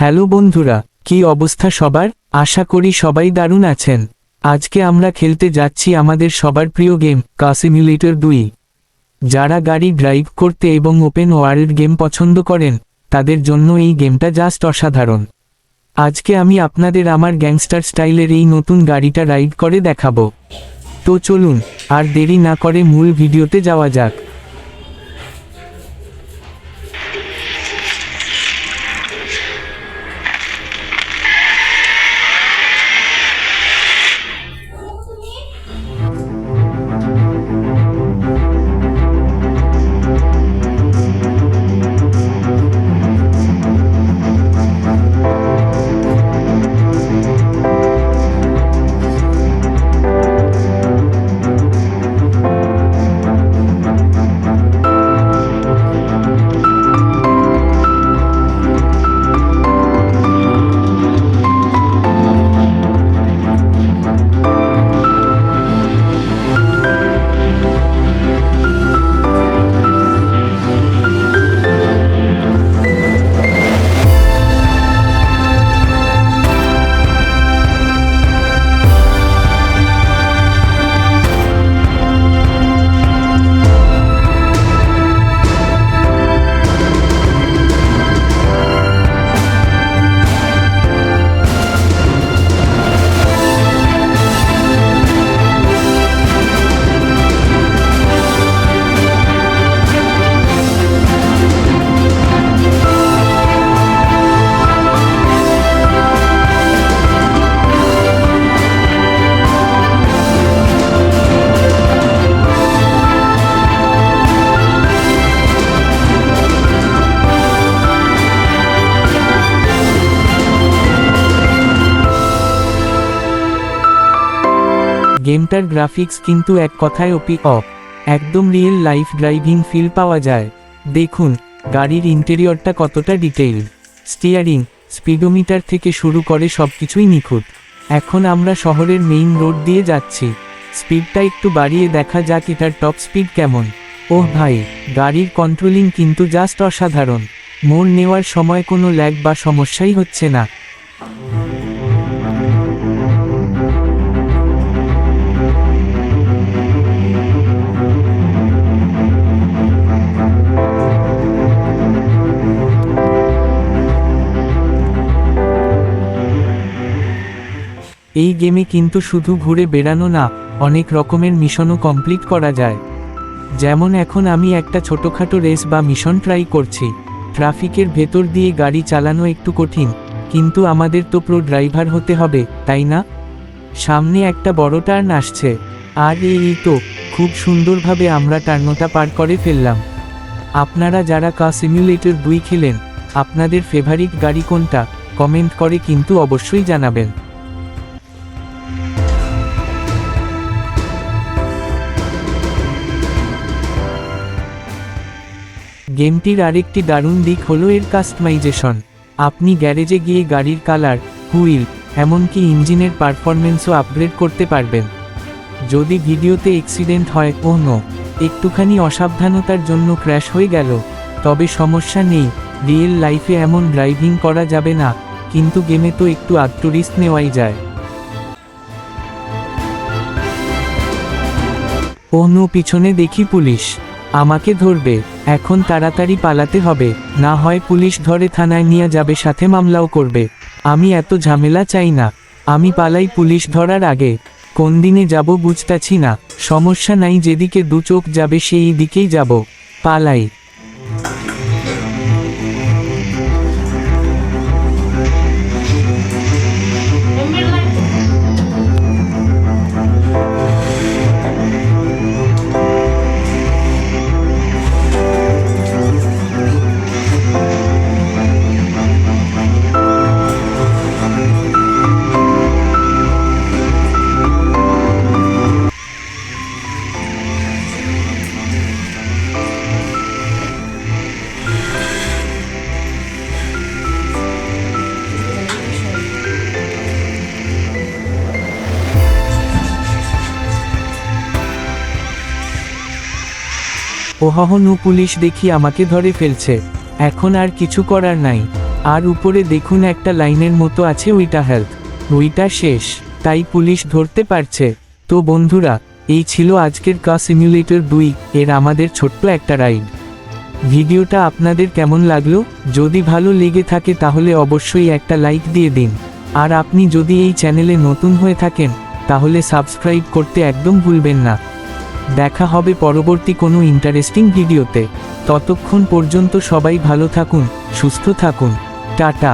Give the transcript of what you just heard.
Hello বন্ধুরা, কি অবস্থা সবার? আশা করি সবাই দারুণ আছেন। আজকে আমরা খেলতে যাচ্ছি আমাদের সবার প্রিয় গেম কার সিমুলেটর 2। যারা গাড়ি ড্রাইভ করতে এবং ওপেন ওয়ার্ল্ড গেম পছন্দ করেন, তাদের জন্য এই গেমটা জাস্ট অসাধারণ। আজকে আমি আপনাদের আমার গ্যাংস্টার স্টাইলের এই নতুন গাড়িটা রাইড করে দেখাবো। তো চলুন, আর দেরি না করে মূল ভিডিওতে যাওয়া যাক। গেমটার গ্রাফিক্স কিন্তু এক কথায় ওপি অফ, একদম রিয়েল লাইফ ড্রাইভিং ফিল পাওয়া যায়। দেখুন গাড়ির ইন্টেরিয়রটা কতটা ডিটেইলড, স্টিয়ারিং, স্পিডোমিটার থেকে শুরু করে সবকিছুই নিখুঁত। এখন আমরা শহরের মেইন রোড দিয়ে যাচ্ছি। স্পিডটা একটু বাড়িয়ে দেখা যাক এটার টপ স্পিড কেমন। ওহ ভাই, গাড়ির কন্ট্রোলিং কিন্তু জাস্ট অসাধারণ। মোড় নেওয়ার সময় কোনো ল্যাগ বা সমস্যাই হচ্ছে না। এই গেমে কিন্তু শুধু ঘুরে বেড়ানো না, অনেক রকমের মিশনও কমপ্লিট করা যায়। যেমন এখন আমি একটা ছোটোখাটো রেস বা মিশন ট্রাই করছি। ট্রাফিকের ভেতর দিয়ে গাড়ি চালানো একটু কঠিন, কিন্তু আমাদের তো প্রো ড্রাইভার হতে হবে, তাই না? সামনে একটা বড় টার্ন আসছে, আর এই তো খুব সুন্দরভাবে আমরা টার্নটা পার করে ফেললাম। আপনারা যারা কার সিমুলেটর 2 খেলেন, আপনাদের ফেভারিট গাড়ি কোনটা কমেন্ট করে কিন্তু অবশ্যই জানাবেন। গেমটির আরেকটি দারুণ দিক হলো এর কাস্টমাইজেশন। আপনি গ্যারেজে গিয়ে গাড়ির কালার, হুইল, এমনকি ইঞ্জিনের পারফরমেন্সও আপগ্রেড করতে পারবেন। যদি ভিডিওতে অ্যাক্সিডেন্ট হয়, ওহ নো, একটুখানি অসাবধানতার জন্য ক্র্যাশ হয়ে গেল, তবে সমস্যা নেই, রিয়েল লাইফে এমন ড্রাইভিং করা যাবে না, কিন্তু গেমে তো একটু আধটু রিস্ক নেওয়াই যায়। ওহ নো, পিছনে দেখি পুলিশ আমাকে ধরবে। এখন তাড়াতাড়ি পালাতে হবে, না হয় পুলিশ ধরে থানায় নিয়ে যাবে, সাথে মামলাও করবে। আমি এত ঝামেলা চাই না, আমি পালাই পুলিশ ধরার আগে। কোন দিনে যাব বুঝতাছি না, সমস্যা নাই, যেদিকে দু চোখ যাবে সেই দিকেই যাব, পালাই। ওহহনু, পুলিশ দেখি আমাকে ধরে ফেলছে। এখন আর কিছু করার নাই, আর উপরে দেখুন একটা লাইনের মতো আছে, ওইটা হেলথ, ওইটা শেষ, তাই পুলিশ ধরতে পারছে। তো বন্ধুরা, এই ছিল আজকের কার সিমুলেটর 2 এর আমাদের ছোট্ট একটা রাইড। ভিডিওটা আপনাদের কেমন লাগলো? যদি ভালো লেগে থাকে তাহলে অবশ্যই একটা লাইক দিয়ে দিন। আর আপনি যদি এই চ্যানেলে নতুন হয়ে থাকেন তাহলে সাবস্ক্রাইব করতে একদম ভুলবেন না। দেখা হবে পরবর্তী কোনো ইন্টারেস্টিং ভিডিওতে। ততক্ষণ পর্যন্ত সবাই ভালো থাকুন, সুস্থ থাকুন। টাটা।